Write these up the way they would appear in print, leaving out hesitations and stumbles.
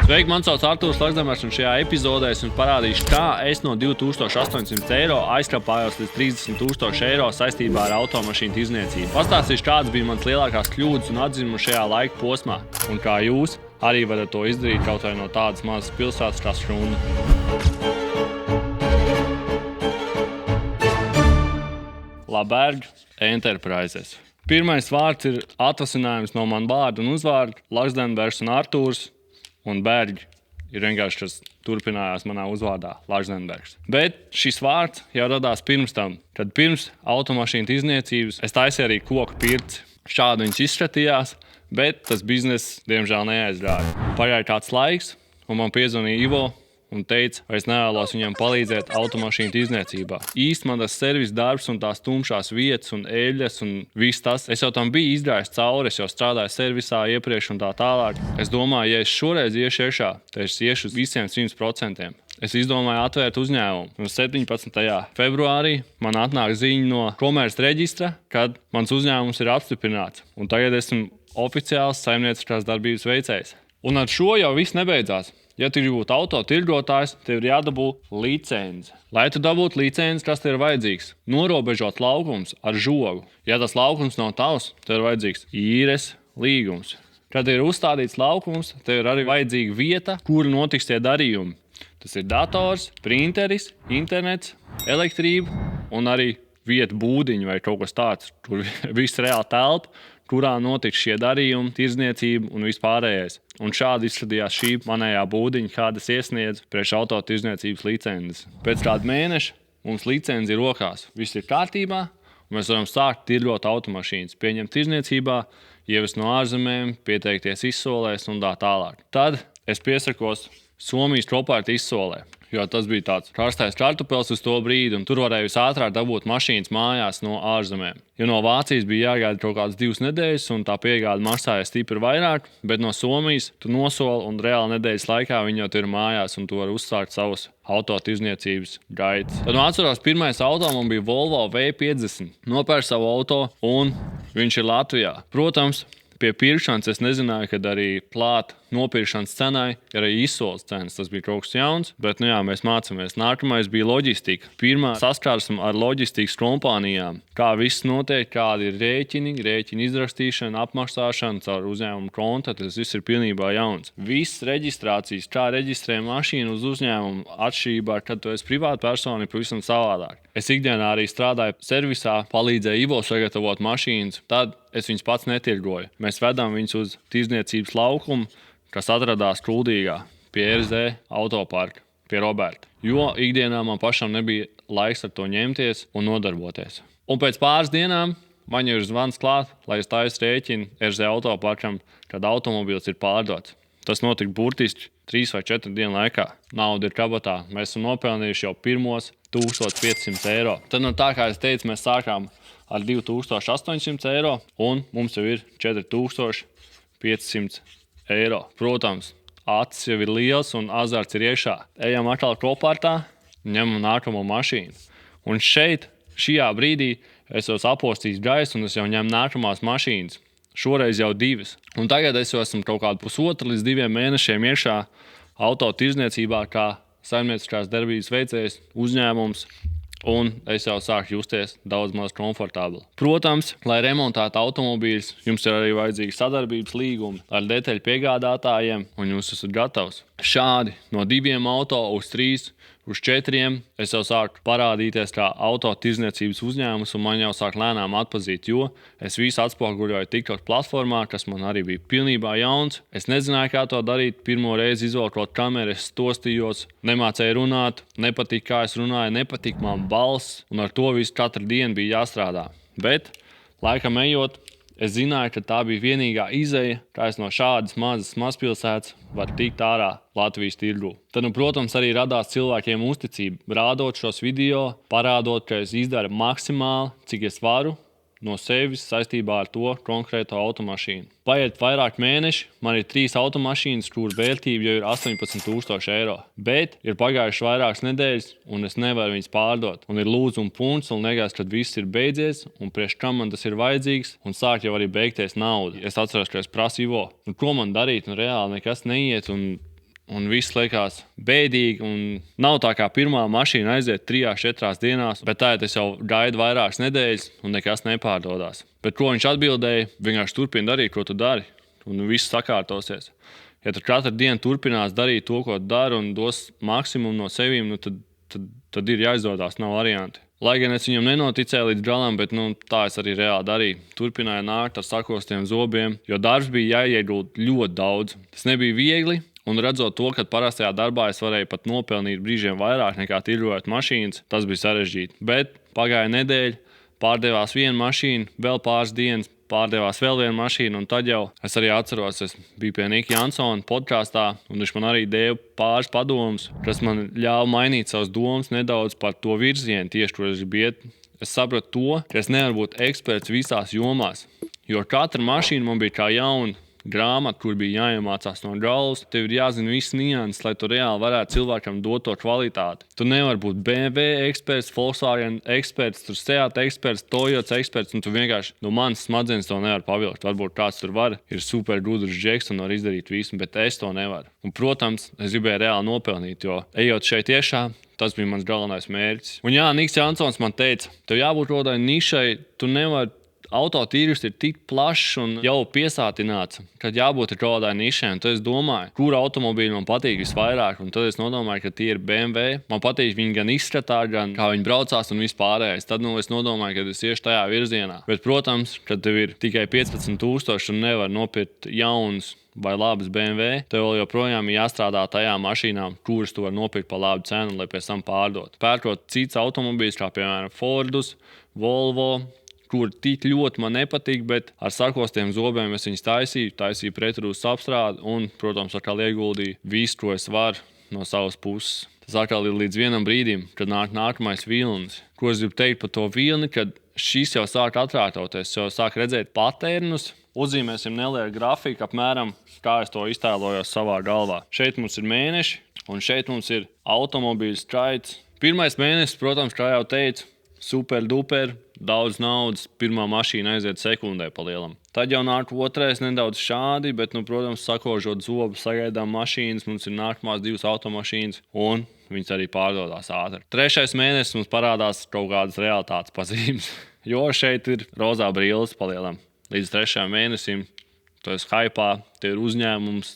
Sveiki, man sauc Artūrs Lakzdemers, un šajā epizodē es jums parādīšu, kā es no 2800 eiro aizkrāpājos līdz 30,000 eiro saistībā ar automašīnu tirdzniecību. Pastāstīšu, kādas bija manas lielākās kļūdas un atziņas šajā laika posmā, un kā jūs arī varat to izdarīt kaut vai no tādas mazas pilsētas kā Šrunda. Laberg Enterprises. Pirmais vārds ir atvasinājums no man vārda un uzvārda Lakzdemers un Artūrs. Un Bergi ir vienkārši tas turpinājās manā uzvārdā, Lakzdemers. Bet šis vārds jau radās pirms tam, kad pirms automašīnu tirdzniecības es taisīju arī koku pirci. Šādi viņš izskatījās, bet tas bizness diemžēl neaizgāja. Pagāja kāds laiks, un man piezvanīja Ivo un teica, vai es nevēlos viņam palīdzēt automašīnu tirdzniecībā. Īsti man tas servis darbs un tās tumšās vietas un eļļas un viss tas. Es jau tam biju izgājis cauri, es jau strādāju servisā iepriekš un tā tālāk. Es domāju, ja es šoreiz iešu iekšā, tad es iešu uz visiem 100%. Es izdomāju atvērt uzņēmumu. Un 17. februārī man atnāk ziņa no komerces reģistra, kad mans uzņēmums ir apstiprināts. Un tagad esmu oficiāls saimnieciskās darbības veicējs. Un ar šo jau viss nebeidzās. Ja tu gribi būt auto tirgotājs, tev ir jādabū licenci. Lai tu dabūtu licenci, kas tev ir vajadzīgs? Norobežot laukums ar žogu. Ja tas laukums nav tavs, tev ir vajadzīgs īres līgums. Kad ir uzstādīts laukums, tev ir arī vajadzīga vieta, kur notiks tie darījumi. Tas ir dators, printeris, internets, elektrība un arī vieta būdiņa vai kaut kas tāds. Tur viss reāli telpa, kurā notiks šie darījumi, tirdzniecība un vispārējais. Un šādi izskatījās šī manējā būdiņa, kādas iesniedz priekš auto tirdzniecības licences. Pēc kāda mēneša mums licence ir rokās. Viss ir kārtībā, un mēs varam sākt tirgot automašīnas, pieņemt tirdzniecībā, ievest no ārzemēm, pieteikties izsolēs un tā tālāk. Tad es piesakos Somijas Property izsolē, jo tas bija tāds karstais kartupels uz to brīdi, un tur varēja visātrāk dabūt mašīnas mājās no ārzemēm. Jo no Vācijas bija jāgaida kaut kādas 2 nedēļas, un tā piegāde maksāja stipri vairāk, bet no Somijas tu nosoli, un reāli nedēļas laikā viņi jau ir mājās, un tu vari uzsākt savus auto tirdzniecības gaitas. Tad man atceros, pirmais auto man bija Volvo V50. Nopērku savu auto, un viņš ir Latvijā. Protams, pie pirkšanas es nezināju, kad arī klāt nopirkšanas cenai ir arī izsoles cenas. Tas bija kaut kas jauns, bet mēs mācāmies. Nākamais bija loģistika. Pirmā saskarsme ar loģistikas kompānijām. Kā viss notiek, kādi ir rēķini izrakstīšana, apmaksāšana caur uzņēmumu konta. Tas viss ir pilnībā jauns. Viss reģistrācijas, kā reģistrē mašīnu uz uzņēmumu, atšķirībā, kad tu esi privāta persona, ir pavisam savādāk. Es ikdienā arī strādāju servisā, palīdzēju Ivo sagatavot mašīnas. Tad es viņus pats netirgoju. Mēs vedām viņus uz tirdzniecības laukumu, kas atradās Kuldīgā pie RZ autoparka, pie Roberta. Jo ikdienā man pašam nebija laiks ar to ņemties un nodarboties. Un pēc pāris dienām man ir zvans klāt, lai es taisu rēķinu RZ autoparkam, kad automobils ir pārdots. Tas notika burtiski 3 vai 4 dienu laikā. Nauda ir kabatā. Mēs esam nopelnījuši jau pirmos 1500 eiro. Tad tā, kā es teicu, mēs sākām ar 2800 eiro, un mums jau ir 4500 eiro. Protams, acis jau ir liels un azarts ir iekšā. Ejam atkal kopartā, ņemam nākamo mašīnu. Un šeit, šajā brīdī, es jau apostījis gaisu un es jau ņemu nākamās mašīnas. Šoreiz jau 2. Un tagad es jau esmu kaut kādu 1,5 līdz 2 mēnešiem iekšā auto tirdzniecībā kā saimnieciskās darbības veicējs uzņēmums. Un es jau sāku justies daudz maz komfortabli. Protams, lai remontētu automobīļus, jums ir arī vajadzīgi sadarbības līgumi ar detaļu piegādātājiem, un jūs esat gatavs. Šādi no 2 auto uz 3, uz 4 es jau sāku parādīties kā auto tirdzniecības uzņēmums, un man jau sāk lēnām atpazīt, jo es visu atspoguļoju TikTok platformā, kas man arī bija pilnībā jauns. Es nezināju, kā to darīt. Pirmo reizi izvelkot kameru, es stostījos, nemācēju runāt, nepatika, kā es runāju, nepatika man balss, un ar to visu katru dienu bija jāstrādā. Bet, laikam ejot, es zināju, ka tā bija vienīgā izeja, kā es no šādas mazas mazpilsētas varu tikt ārā Latvijas tirgū. Tad, protams, arī radās cilvēkiem uzticība. Rādot šos video, parādot, ka es izdaru maksimāli, cik es varu no sevis saistībā ar to konkrēto automašīnu. Paiet vairāk mēneši, man ir 3 automašīnas, kur vērtība jau ir 18,000 eiro. Bet ir pagājuši vairākas nedēļas, un es nevaru viņas pārdot. Un ir lūdzu un punkts, un liekas, kad viss ir beidzies, un priekš kam man tas ir vajadzīgs, un sāk jau arī beigties nauda. Es atceros, ka es prasu Ivo, ko man darīt, un reāli nekas neiet, un un viss liekas bēdīgi. Un nav tā kā pirmā mašīna aiziet 3-4 dienās, bet tā es jau gaidu vairākas nedēļas un nekas nepārdodās. Bet ko viņš atbildēja? Vienkārši turpini darīt, ko tu dari, un viss sakārtosies. Ja tu katru dienu turpinās darīt to, ko dari, un dos maksimumu no sevīm, tad ir jāizdodas, nav varianti. Lai gan es viņam nenoticēju līdz galam, bet tā es arī reāli darīju. Turpināju nākt ar sakostiem zobiem, jo darbs bija jāiegūt ļoti daudz. Tas nebija viegli, un redzot to, ka parastajā darbā es varēju pat nopelnīt brīžiem vairāk nekā tirgojot mašīnas, tas bija sarežģīti. Bet pagāja nedēļa, pārdevās viena mašīna, vēl pāris dienas, pārdevās vēl viena mašīna, un tad jau es arī atceros, es biju pie Nika Jansona podkāstā, un viņš man arī deva pāris padomus, kas man ļāva mainīt savas domas nedaudz par to virzienu, tieši kur es gribu iet. Es sapratu to, ka es nevaru būt eksperts visās jomās, jo katra mašīna man bija kā jauna grāmata, kur bija jāiemācās no galvas. Tev ir jāzina viss nianses, lai tu reāli varētu cilvēkam dot to kvalitāti. Tu nevari būt BMW eksperts, Volkswagen eksperts, Seat eksperts, Toyota eksperts, un tu vienkārši no manas smadzenes to nevar pavilkt. Varbūt kāds tur var, ir super gudrs džeks un var izdarīt visu, bet es to nevaru. Un, protams, es gribēju reāli nopelnīt, jo ejot šeit iešā, tas bija mans galvenais mērķis. Un jā, Niks Jansons man teica, tev jābūt kādai nišai, tu nevari. Autotīrgus ir tik plašs un jau piesātināts, ka jābūt kādai nišai. Tad es domāju, kur automobīļi man patīk visvairāk. Un tad es nodomāju, ka tie ir BMW. Man patīk viņi gan izskatā, gan kā viņi braucās un vispārējais. Tad es nodomāju, ka es iešu tajā virzienā. Bet, protams, kad tev ir tikai 15,000 un nevar nopirkt jaunus vai labas BMW, tev vēl joprojām ir jāstrādā tajā mašīnā, kuras tu vari nopirkt par labu cenu, lai pēc tam pārdot. Pērkot cits automobīļus, kā piemēram Fordus, Volvo, kur tik ļoti man nepatīk, bet ar sakostiem zobiem es viņus taisīju pretrūs apstrādi un, protams, atkal ieguldīju visu, ko es varu no savas puses. Tas atkal ir līdz vienam brīdim, kad nāk nākamais vilnis. Ko es gribu teikt par to vilni, kad šis jau sāk atrātoties, jau sāk redzēt patērnus. Uzzīmēsim nelielu grafiku, apmēram kā es to iztēlojos savā galvā. Šeit mums ir mēneši, un šeit mums ir automobīļu skaits. Pirmais mēnesis, protams, kā jau teicu, super duper, daudz naudas, pirmā mašīna aiziet sekundē pa lielam. Tad jau nāk otrais nedaudz šādi, bet, protams, sakožot zobu, sagaidām mašīnas, mums ir nākamās 2 automašīnas, un viņas arī pārdodās ātri. Trešais mēnesis mums parādās kaut kādas realitātes pazīmes, jo šeit ir rozā brilles pa lielam. Līdz 3. mēnesim tu esi hypā, te ir uzņēmums,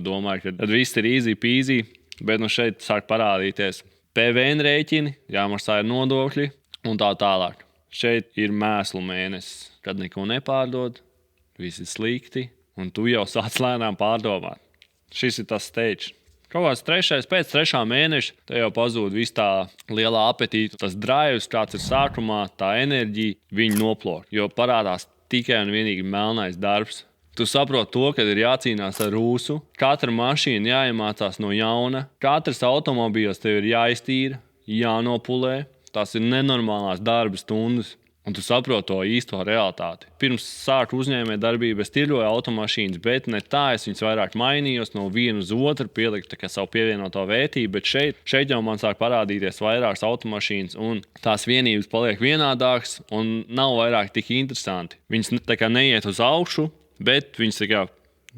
domāju, ka viss ir easy peasy, bet šeit sāk parādīties PVN rēķini, jāmaksā ir nodokļi, un tā tālāk. Šeit ir mēslu mēnesis, kad neko nepārdod, viss ir slikti, un tu jau sāc lēnām pārdomāt. Šis ir tas stage. Kaut kāds pēc 3. mēneša, te jau pazūd viss tā lielā apetīte, tas drives, kāds ir sākumā, tā enerģija, viņi noplok, jo parādās tikai un vienīgi melnais darbs. Tu saproti to, ka ir jācīnās ar rūsu, katra mašīna jāiemācās no jauna, katrs automobīls tev ir jāiztīra, jānopulē. Tās ir nenormālās darba stundas, un tu saproti to īsto realitāti. Pirms sāku uzņēmēt darbību, es tirgoju automašīnas, bet ne tā, es viņas vairāk mainījos no viena uz otru, pieliku savu pievienoto vērtību, bet šeit jau man sāk parādīties vairākas automašīnas, un tās vienības paliek vienādākas un nav vairāk tik interesanti. Viņas tā kā neiet uz augšu, bet viņas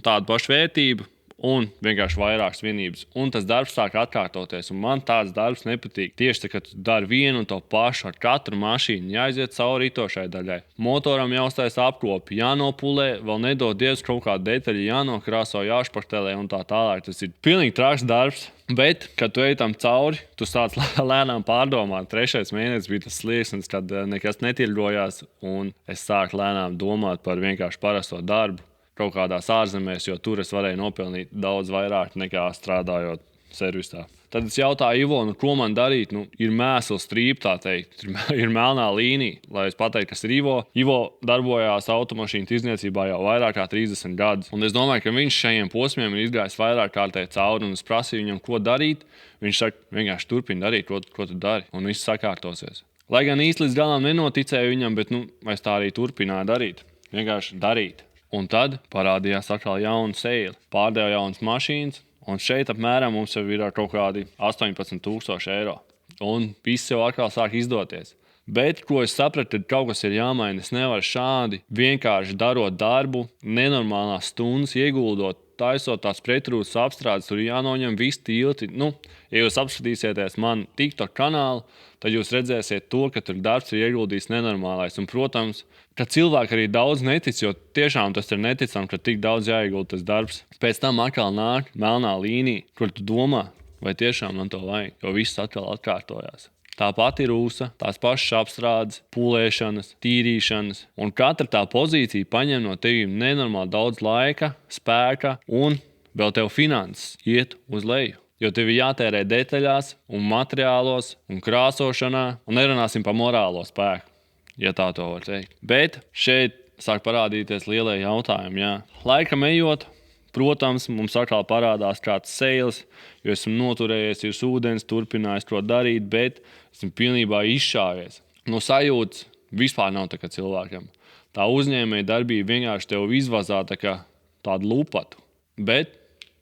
tādu pašu vērtību, un vienkārši vairākas vienības. Un tas darbs sāk atkārtoties, un man tāds darbs nepatīk. Tieši tā, ka tu dari vienu un to pašu ar katru mašīnu, jāiziet cauri ritošai daļai. Motoram jāuztais apkopi, jānopulē, vēl nedod Dievs kaut kādu detaļu, jānokrāso, jāšpartelē un tā tālāk. Tas ir pilnīgi traks darbs. Bet, kad tu ej tam cauri, tu sāc lēnām pārdomāt. 3. mēnesis bija tas slieksnis, kad nekas netirgojās, un es sāku lēnām domāt par vienkārši parasto darbu. Kaut kādās ārzemēs, jo tur es varēju nopelnīt daudz vairāk nekā strādājot servisā. Tad es jautāju Ivo, ko man darīt? Ir mēsla strīpa, tā teikt, ir melnā līnija, lai es pateiktu, kas ir Ivo. Ivo darbojās automašīnu tirdzniecībā jau vairāk kā 30 gadus. Un es domāju, ka viņš šajiem posmiem ir izgājis vairāk kārtēji cauri, un es prasīju viņam, ko darīt. Viņš saka, vienkārši turpini darīt, ko tu dari, un viss sakārtosies. Lai gan īsti līdz galam nenoticēju viņam, bet es tā arī turpināju darīt. Vienkārši darīt. Un tad parādījās atkal jauna sēle. Pārdeva jaunas mašīnas, un šeit apmēram mums jau ir kaut kādi 18,000 eiro. Un viss jau atkal sāk izdoties. Bet, ko es sapratu, tad kaut kas ir jāmaina. Es nevaru šādi vienkārši darot darbu, nenormālās stundas ieguldot taisot tās pretrūtas apstrādes, tur jānoņem visi tilti. Ja jūs apskatīsieties man TikTok kanālu, tad jūs redzēsiet to, ka tur darbs ir ieguldīts nenormālais. Un, protams, ka cilvēki arī daudz netic, jo tiešām tas ir neticami, ka tik daudz jāiegulda tas darbs. Pēc tam atkal nāk melnā līnija, kur tu domā, vai tiešām man to vajag, jo viss atkal atkārtojās. Tā pati rūsa, tās pašas apstrādes, pūlēšanas, tīrīšanas, un katra tā pozīcija paņem no tevīm nenormāli daudz laika, spēka un vēl tev finanses iet uz leju. Jo tev ir jātērē detaļās un materiālos un krāsošanā, un nerunāsim par morālo spēku, ja tā to var teikt. Bet šeit sāk parādīties lielie jautājumi, jā. Laikam ejot, protams, mums atkal parādās kāds sales, jo esmu noturējies virs ūdens, turpinājis to darīt, bet esmu pilnībā izšāvies. No sajūtas vispār nav tā kā cilvēkam. Tā uzņēmēja darbība vienkārši tev izvazā tā kā tādu lupatu. Bet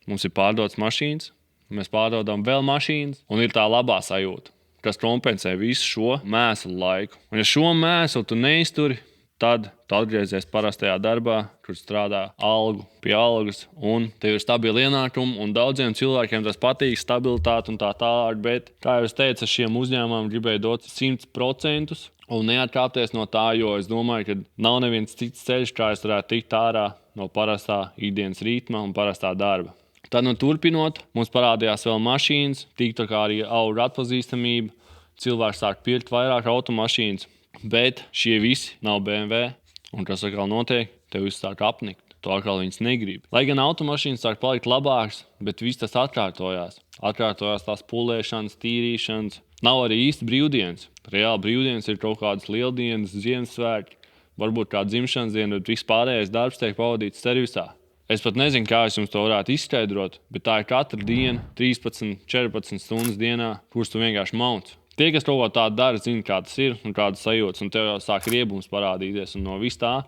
mums ir pārdotas mašīnas, mēs pārdodam vēl mašīnas, un ir tā labā sajūta, kas kompensē visu šo mēslu laiku. Un ja šo mēslu tu neizturi, tad tu atgriezies parastajā darbā, kur strādā algu pie algas, un tev ir stabili ienākumi, un daudziem cilvēkiem tas patīk, stabilitāte un tā tālāk, bet, kā jau es teicu, šiem uzņēmumam gribēju dot 100% un neatkāpties no tā, jo es domāju, ka nav neviens cits ceļš, kā es varētu tikt ārā no parastā ikdienas ritma un parastā darba. Tad, turpinot, mums parādījās vēl mašīnas, TikTok arī auga atpazīstamība, cilvēki sāk pirkt vairāk automašīnas. Bet šie visi nav BMW, un kas atkal notiek, tev viss sāk apnikt. Tu atkal viņas negribi. Lai gan automašīnas sāk palikt labākas, bet viss tas atkārtojās. Atkārtojās tās pulēšanas, tīrīšanas. Nav arī īsti brīvdienas. Reāli brīvdienas ir kaut kādas lieldienas, Ziemassvētki, varbūt kā dzimšanas diena, bet viss pārējais darbs tiek pavadīts servisā. Es pat nezinu, kā es jums to varētu izskaidrot, bet tā ir katra diena, 13, 14 stundas dienā, kuras tu vienkārši mauc. Tie, kas kaut ko tādu dara, zina, kā tas ir un kādas sajūtas, un tev jau sāk riebums parādīties un no vis tā.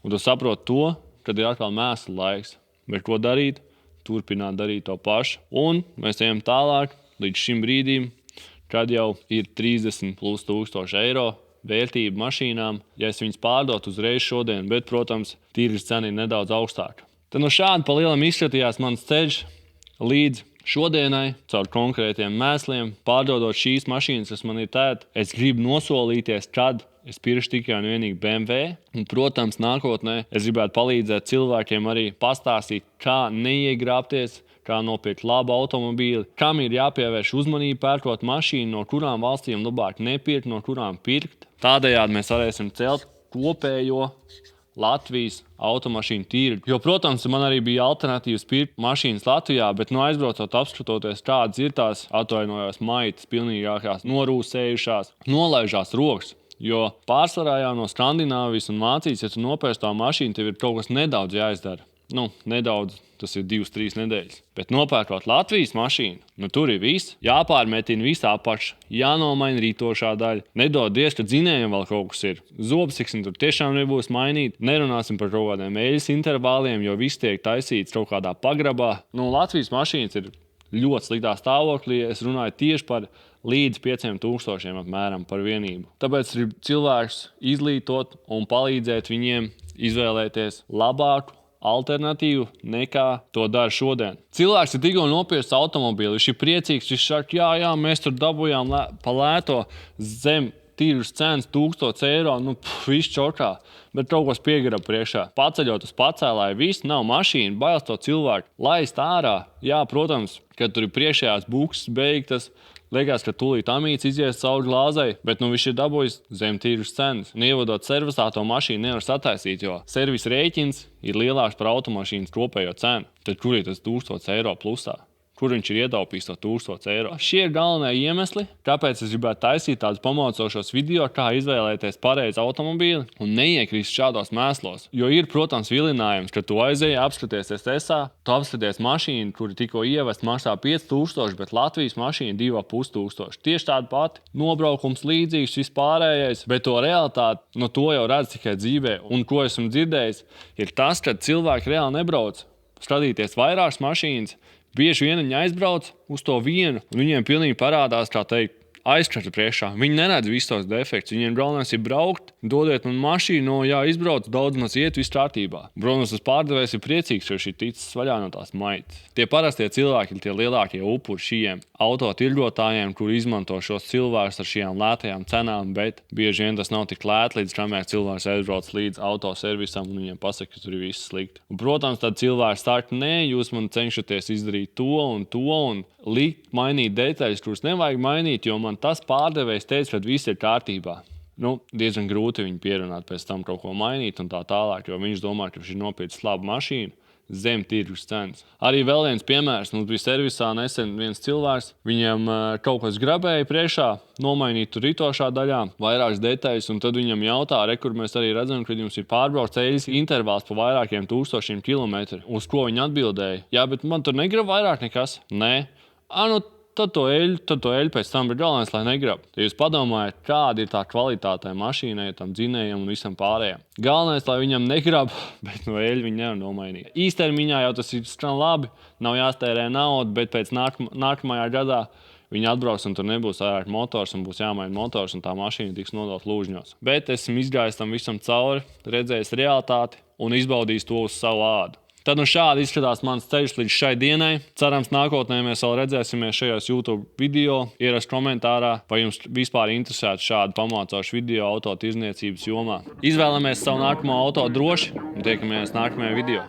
Un tu saproti to, kad ir atkal mēslu laiks. Bet ko darīt? Turpināt darīt to pašu. Un mēs ejam tālāk līdz šim brīdim, kad jau ir 30+ eiro vērtība mašīnām, ja es viņas pārdotu uzreiz šodien, bet, protams, tīras cena ir nedaudz augstāka. Tad šādi pa lielam izskatījās mans ceļš līdz šodienai, caur konkrētiem mēsliem, pārdodot šīs mašīnas, kas man ir tēt, es gribu nosolīties, kad es pirkšu tikai un vienīgi BMW. Un, protams, nākotnē es gribētu palīdzēt cilvēkiem arī pastāstīt, kā neiegrābties, kā nopirkt labu automobīli, kam ir jāpievērš uzmanība pērkot mašīnu, no kurām valstīm labāk nepirkt, no kurām pirkt. Tādējādi mēs varēsim celt kopējo Latvijas automašīnu tirgu. Jo, protams, man arī bija alternatīvas pirkt mašīnas Latvijā, bet aizbraucot, apskatoties, kādas ir tās atvainojās maitas, pilnīgākās, norūsējušās, nolaižās rokas. Jo pārsvarā jau no Skandināvijas un Vācijas, ja tu nopērci tā mašīnu, tev ir kaut kas nedaudz jāizdara. Nedaudz, tas ir 2-3 nedēļas. Bet nopērkot Latvijas mašīnu, tur ir viss. Jāpārmetina visā apakšā, jānomaina rītošā daļa. Nedodies, ka dzinējiem vēl kaut kas ir. Zobsiksni tur tiešām nebūs mainīt. Nerunāsim par kaut kādiem eļas intervāliem, jo viss tiek taisīts kaut kādā pagrabā. Latvijas mašīnas ir ļoti sliktā stāvoklī. Es runāju tieši par līdz 5000 apmēram par vienību. Tāpēc ir cilvēks izglītot un palīdzēt viņiem izvēlēties labāku alternatīvu nekā to dara šodien. Cilvēks ir tikko nopircis automobīli, viņš ir priecīgs, viņš saka, jā, mēs tur dabūjām pa lēto zem tirgus cenas 1000 eiro, viss čokā, bet kaut kas piegrab priekšā. Paceļot uz pacēlāju, viss nav mašīna, bailes to cilvēku laist ārā. Jā, protams, kad tur ir priekšējās bukses beigtas, liekas, ka tūlīt amīts izies cauri glāzei, bet viņš ir dabūjis zem tirgus cenas. Un ievadot servisā, to mašīnu nevar sataisīt, jo servisa rēķins ir lielāks par automašīnas kopējo cenu. Tad kur ir tas 1000 eiro plusā? Kur viņš ir ietaupījis to 1000 eiro? Šie ir galvenie iemesli, kāpēc es gribētu taisīt tādus pamocošos video, kā izvēlēties pareizu automobīli un neiekrist šādos mēslos. Jo ir, protams, vilinājums, ka tu aizēji apskaties SSA, tu apskaties mašīnu, kuri tikko ievest maksā 5000, bet Latvijas mašīna 2500. Tieši tāda pati. Nobraukums līdzīgs, vispārējais, bet to realitāti, to jau redz tikai dzīvē. Un ko esmu dzirdējis, ir tas, ka cilvēki reāli nebrauc skatīties vairākas mašīnas. Bieži vien viņi aizbrauc uz to vienu, un viņiem pilnīgi parādās, kā teikt, aizkrata priekšā. Viņi neredz visus tos defektus. Viņiem galvenais ir braukt, dodiet man mašīnu, izbrauc, daudz maz iet, viss kārtībā. Protams, tas pārdevējs ir priecīgs, jo šī ticis vaļā no tās maitas. Tie parastie cilvēki ir tie lielākie upuri šiem autotirgotājiem, kuri izmanto šos cilvēkus ar šīm lētajām cenām, bet bieži vien tas nav tik lēti, līdz kamēr cilvēks aizbrauc līdz autoservisam un viņiem pasaka, ka tur ir viss slikti. Un, protams, tad cilvēks saka, nē, jūs man cenšaties izdarīt to un likt mainīt detaļas, kuras nevajag mainīt, jo man tas pārdevējs teica, ka viss ir kārtībā. Diezgan grūti viņu pierunāt pēc tam kaut ko mainīt un tā tālāk, jo viņš domā, ka viņš ir nopircis labu mašīnu zem tirgus cenas. Arī vēl viens piemērs. Mums bija servisā nesen viens cilvēks, viņam kaut kas grabēja priekšā, nomainīt tur ritošā daļā, vairākas detaļas, un tad viņam jautā, kur mēs arī redzam, ka jums ir pārbraukts eļas intervāls pa vairākiem tūkstošiem kilometru. Uz ko viņi atbildēja? Jā, bet man tur negrib vairāk nekas. Nē. Tad to eļu pēc tam ir galvenais, lai negrab. Ja jūs padomājat, kāda ir tā kvalitāte mašīnai, tam dzinējam un visam pārējiem. Galvenais, lai viņam negrab, bet no eļu viņi nevar nomainīt. Īstermiņā jau tas ir skan labi, nav jāstērē nauda, bet pēc nākamajā gadā viņi atbrauks un tur nebūs vairāk motors un būs jāmaina motors un tā mašīna tiks nodot lūžņos. Bet esmu izgājis tam visam cauri, redzējis realitāti un izbaudījis to uz savu ādu. Tad šādi izskatās mans ceļš līdz šai dienai. Cerams, nākotnē mēs vēl redzēsimies šajos YouTube video. Ierakstiet komentārā, vai jums vispār interesētu šādu pamācošu video autotirdzniecības jomā. Izvēlamies savu nākamo auto droši un tiekamies nākamajā video.